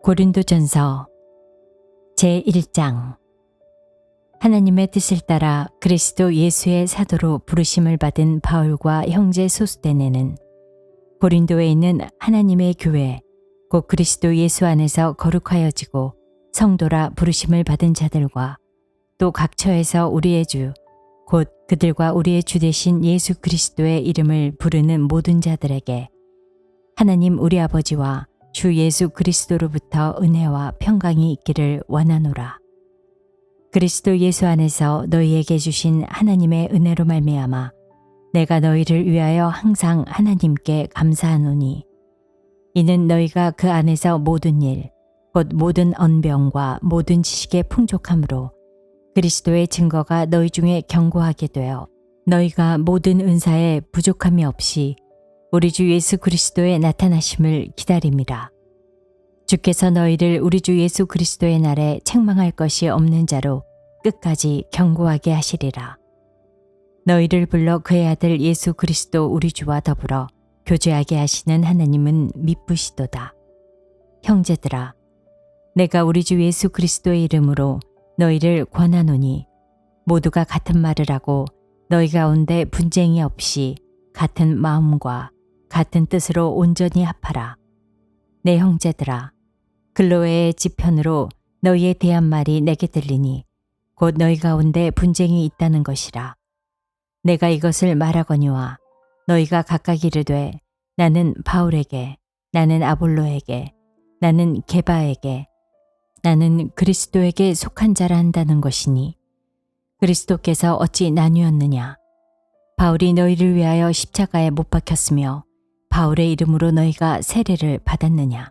고린도전서 제1장. 하나님의 뜻을 따라 그리스도 예수의 사도로 부르심을 받은 바울과 형제 소스데네는 고린도에 있는 하나님의 교회 곧 그리스도 예수 안에서 거룩하여지고 성도라 부르심을 받은 자들과 또 각 처에서 우리의 주 곧 그들과 우리의 주 되신 예수 그리스도의 이름을 부르는 모든 자들에게 하나님 우리 아버지와 주 예수 그리스도로부터 은혜와 평강이 있기를 원하노라. 그리스도 예수 안에서 너희에게 주신 하나님의 은혜로 말미암아 내가 너희를 위하여 항상 하나님께 감사하노니 이는 너희가 그 안에서 모든 일 곧 모든 언병과 모든 지식의 풍족함으로 그리스도의 증거가 너희 중에 견고하게 되어 너희가 모든 은사에 부족함이 없이 우리 주 예수 그리스도의 나타나심을 기다림이라. 주께서 너희를 우리 주 예수 그리스도의 날에 책망할 것이 없는 자로 끝까지 견고하게 하시리라. 너희를 불러 그의 아들 예수 그리스도 우리 주와 더불어 교제하게 하시는 하나님은 미쁘시도다. 형제들아, 내가 우리 주 예수 그리스도의 이름으로 너희를 권하노니 모두가 같은 말을 하고 너희 가운데 분쟁이 없이 같은 마음과 같은 뜻으로 온전히 합하라. 내 형제들아, 글로에의 지편으로 너희에 대한 말이 내게 들리니 곧 너희 가운데 분쟁이 있다는 것이라. 내가 이것을 말하거니와 너희가 각각 이르되 나는 바울에게, 나는 아볼로에게, 나는 게바에게, 나는 그리스도에게 속한 자라 한다는 것이니 그리스도께서 어찌 나뉘었느냐? 바울이 너희를 위하여 십자가에 못 박혔으며 바울의 이름으로 너희가 세례를 받았느냐?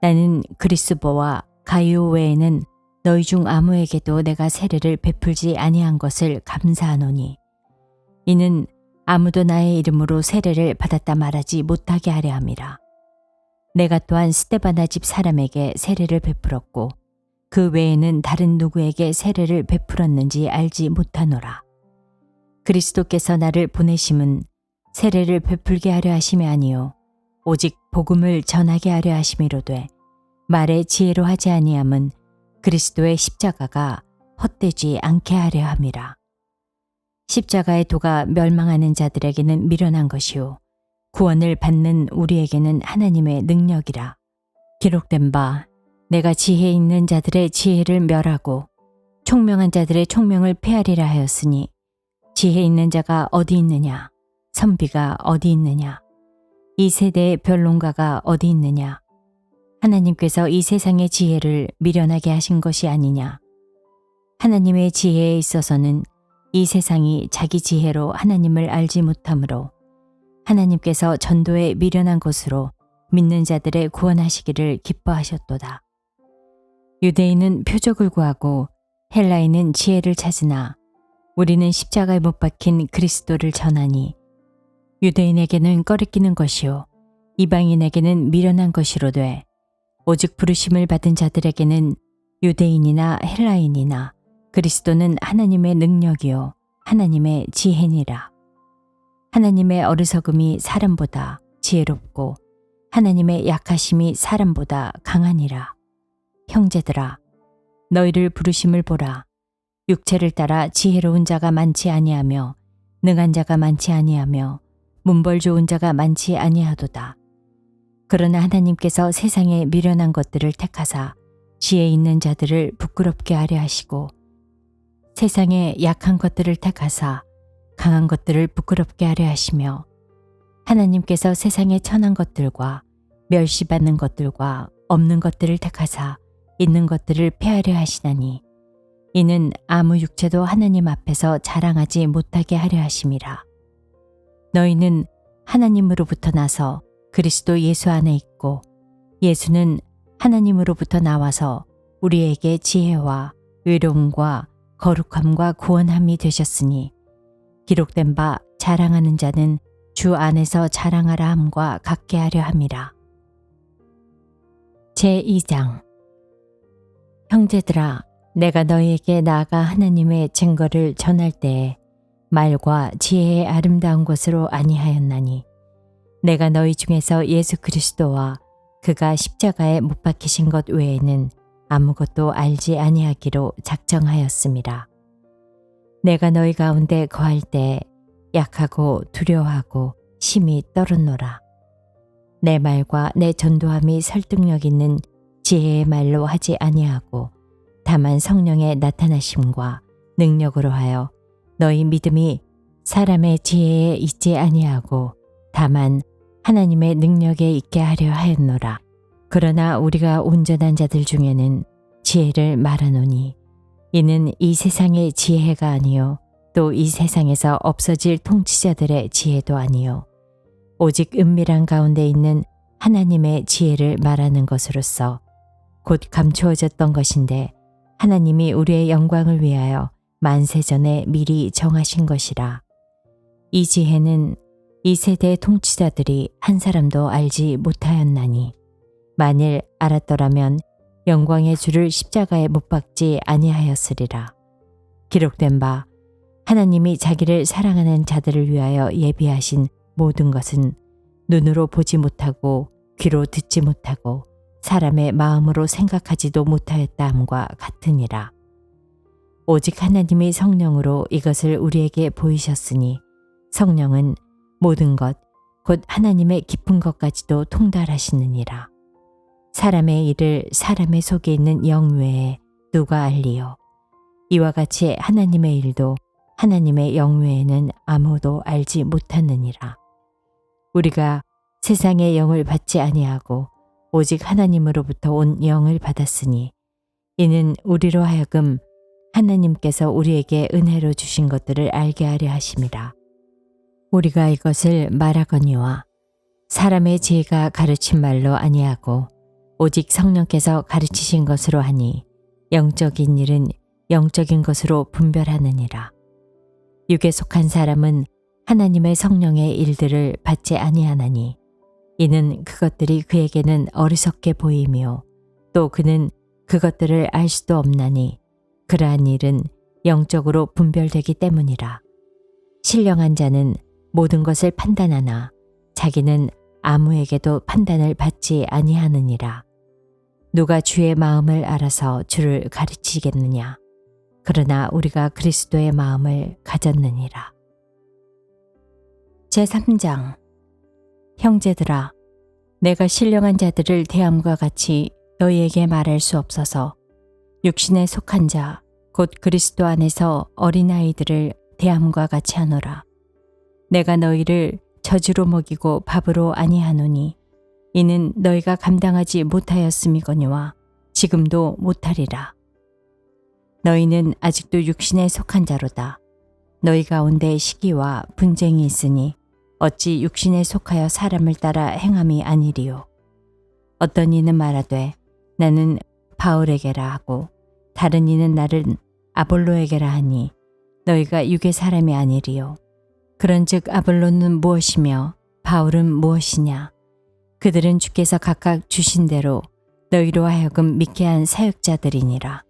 나는 그리스보와 가이오 외에는 너희 중 아무에게도 내가 세례를 베풀지 아니한 것을 감사하노니 이는 아무도 나의 이름으로 세례를 받았다 말하지 못하게 하려 함이라. 내가 또한 스데바나 집 사람에게 세례를 베풀었고 그 외에는 다른 누구에게 세례를 베풀었는지 알지 못하노라. 그리스도께서 나를 보내심은 세례를 베풀게 하려 하심이 아니요 오직 복음을 전하게 하려 하심이로되 말의 지혜로 하지 아니함은 그리스도의 십자가가 헛되지 않게 하려 함이라. 십자가의 도가 멸망하는 자들에게는 미련한 것이요 구원을 받는 우리에게는 하나님의 능력이라. 기록된 바 내가 지혜 있는 자들의 지혜를 멸하고 총명한 자들의 총명을 폐하리라 하였으니 지혜 있는 자가 어디 있느냐? 선비가 어디 있느냐? 이 세대의 변론가가 어디 있느냐? 하나님께서 이 세상의 지혜를 미련하게 하신 것이 아니냐? 하나님의 지혜에 있어서는 이 세상이 자기 지혜로 하나님을 알지 못하므로 하나님께서 전도에 미련한 것으로 믿는 자들의 구원하시기를 기뻐하셨도다. 유대인은 표적을 구하고 헬라인은 지혜를 찾으나 우리는 십자가에 못 박힌 그리스도를 전하니 유대인에게는 꺼리끼는 것이요 이방인에게는 미련한 것이로되 오직 부르심을 받은 자들에게는 유대인이나 헬라인이나 그리스도는 하나님의 능력이요 하나님의 지혜니라. 하나님의 어리석음이 사람보다 지혜롭고 하나님의 약하심이 사람보다 강하니라. 형제들아, 너희를 부르심을 보라. 육체를 따라 지혜로운 자가 많지 아니하며 능한 자가 많지 아니하며 문벌 좋은 자가 많지 아니하도다. 그러나 하나님께서 세상에 미련한 것들을 택하사 지혜 있는 자들을 부끄럽게 하려 하시고 세상에 약한 것들을 택하사 강한 것들을 부끄럽게 하려 하시며 하나님께서 세상에 천한 것들과 멸시받는 것들과 없는 것들을 택하사 있는 것들을 폐하려 하시나니 이는 아무 육체도 하나님 앞에서 자랑하지 못하게 하려 하심이라. 너희는 하나님으로부터 나서 그리스도 예수 안에 있고 예수는 하나님으로부터 나와서 우리에게 지혜와 의로움과 거룩함과 구원함이 되셨으니 기록된 바 자랑하는 자는 주 안에서 자랑하라 함과 같게 하려 함이라. 제2장. 형제들아, 내가 너희에게 나아가 하나님의 증거를 전할 때에 말과 지혜의 아름다운 것으로 아니하였나니 내가 너희 중에서 예수 그리스도와 그가 십자가에 못 박히신 것 외에는 아무것도 알지 아니하기로 작정하였음이라. 내가 너희 가운데 거할 때 약하고 두려워하고 심히 떨었노라. 내 말과 내 전도함이 설득력 있는 지혜의 말로 하지 아니하고 다만 성령의 나타나심과 능력으로 하여 너희 믿음이 사람의 지혜에 있지 아니하고 다만 하나님의 능력에 있게 하려 하였노라. 그러나 우리가 온전한 자들 중에는 지혜를 말하노니 이는 이 세상의 지혜가 아니요 또 이 세상에서 없어질 통치자들의 지혜도 아니요 오직 은밀한 가운데 있는 하나님의 지혜를 말하는 것으로서 곧 감추어졌던 것인데 하나님이 우리의 영광을 위하여 만세전에 미리 정하신 것이라. 이 지혜는 이 세대의 통치자들이 한 사람도 알지 못하였나니 만일 알았더라면 영광의 주를 십자가에 못 박지 아니하였으리라. 기록된 바 하나님이 자기를 사랑하는 자들을 위하여 예비하신 모든 것은 눈으로 보지 못하고 귀로 듣지 못하고 사람의 마음으로 생각하지도 못하였다 함과 같으니라. 오직 하나님이 성령으로 이것을 우리에게 보이셨으니 성령은 모든 것 곧 하나님의 깊은 것까지도 통달하시느니라. 사람의 일을 사람의 속에 있는 영 외에 누가 알리요? 이와 같이 하나님의 일도 하나님의 영 외에는 아무도 알지 못하느니라. 우리가 세상의 영을 받지 아니하고 오직 하나님으로부터 온 영을 받았으니 이는 우리로 하여금 하나님께서 우리에게 은혜로 주신 것들을 알게 하려 하심이라. 우리가 이것을 말하거니와 사람의 지혜가 가르친 말로 아니하고 오직 성령께서 가르치신 것으로 하니 영적인 일은 영적인 것으로 분별하느니라. 육에 속한 사람은 하나님의 성령의 일들을 받지 아니하나니 이는 그것들이 그에게는 어리석게 보이며 또 그는 그것들을 알 수도 없나니 그러한 일은 영적으로 분별되기 때문이라. 신령한 자는 모든 것을 판단하나 자기는 아무에게도 판단을 받지 아니하느니라. 누가 주의 마음을 알아서 주를 가르치겠느냐? 그러나 우리가 그리스도의 마음을 가졌느니라. 제3장. 형제들아, 내가 신령한 자들을 대함과 같이 너희에게 말할 수 없어서 육신에 속한 자, 곧 그리스도 안에서 어린아이들을 대함과 같이 하노라. 내가 너희를 젖으로 먹이고 밥으로 아니하노니 이는 너희가 감당하지 못하였음이거니와 지금도 못하리라. 너희는 아직도 육신에 속한 자로다. 너희 가운데 시기와 분쟁이 있으니 어찌 육신에 속하여 사람을 따라 행함이 아니리요. 어떤 이는 말하되 나는 바울에게라 하고 다른 이는 나를 아볼로에게라 하니 너희가 육의 사람이 아니리요. 그런즉 아볼로는 무엇이며 바울은 무엇이냐? 그들은 주께서 각각 주신 대로 너희로 하여금 믿게 한 사역자들이니라.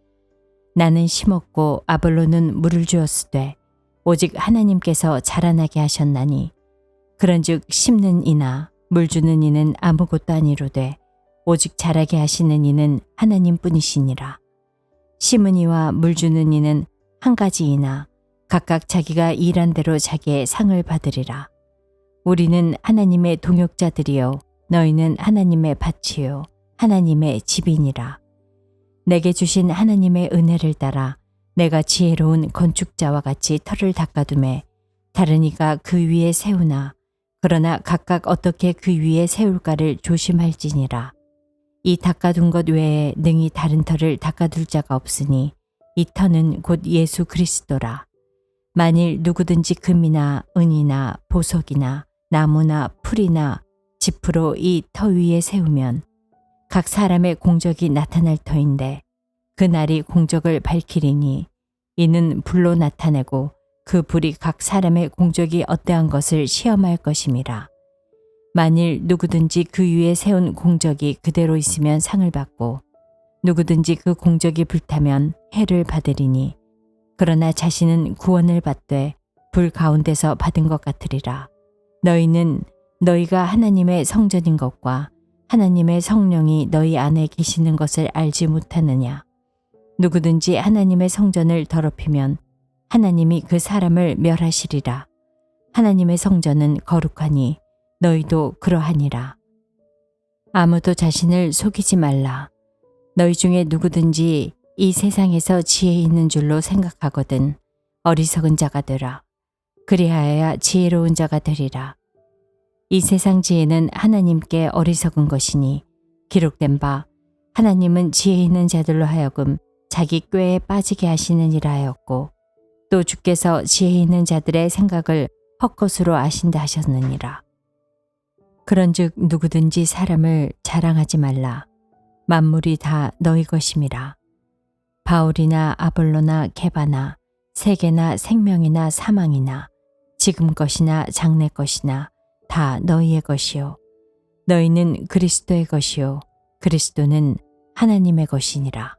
나는 심었고 아볼로는 물을 주었으되 오직 하나님께서 자라나게 하셨나니 그런즉 심는 이나 물 주는 이는 아무것도 아니로되 오직 자라게 하시는 이는 하나님뿐이시니라. 심은 이와 물 주는 이는 한 가지이나 각각 자기가 일한 대로 자기의 상을 받으리라. 우리는 하나님의 동역자들이요 너희는 하나님의 밭이요 하나님의 집이니라. 내게 주신 하나님의 은혜를 따라 내가 지혜로운 건축자와 같이 터를 닦아두매 다른 이가 그 위에 세우나 그러나 각각 어떻게 그 위에 세울까를 조심할지니라. 이 닦아둔 것 외에 능히 다른 터를 닦아둘 자가 없으니 이 터는 곧 예수 그리스도라. 만일 누구든지 금이나 은이나 보석이나 나무나 풀이나 지프로 이 터 위에 세우면 각 사람의 공적이 나타날 터인데 그 날이 공적을 밝히리니 이는 불로 나타내고 그 불이 각 사람의 공적이 어떠한 것을 시험할 것임이라. 만일 누구든지 그 위에 세운 공적이 그대로 있으면 상을 받고 누구든지 그 공적이 불타면 해를 받으리니 그러나 자신은 구원을 받되 불 가운데서 받은 것 같으리라. 너희는 너희가 하나님의 성전인 것과 하나님의 성령이 너희 안에 계시는 것을 알지 못하느냐? 누구든지 하나님의 성전을 더럽히면 하나님이 그 사람을 멸하시리라. 하나님의 성전은 거룩하니 너희도 그러하니라. 아무도 자신을 속이지 말라. 너희 중에 누구든지 이 세상에서 지혜 있는 줄로 생각하거든 어리석은 자가 되라. 그리하여야 지혜로운 자가 되리라. 이 세상 지혜는 하나님께 어리석은 것이니 기록된 바 하나님은 지혜 있는 자들로 하여금 자기 꾀에 빠지게 하시느니라 하였고 또 주께서 지혜 있는 자들의 생각을 헛것으로 아신다 하셨느니라. 그런즉 누구든지 사람을 자랑하지 말라. 만물이 다 너희 것임이라. 바울이나 아볼로나 게바나 세계나 생명이나 사망이나 지금 것이나 장래 것이나 다 너희의 것이요 너희는 그리스도의 것이요 그리스도는 하나님의 것이니라.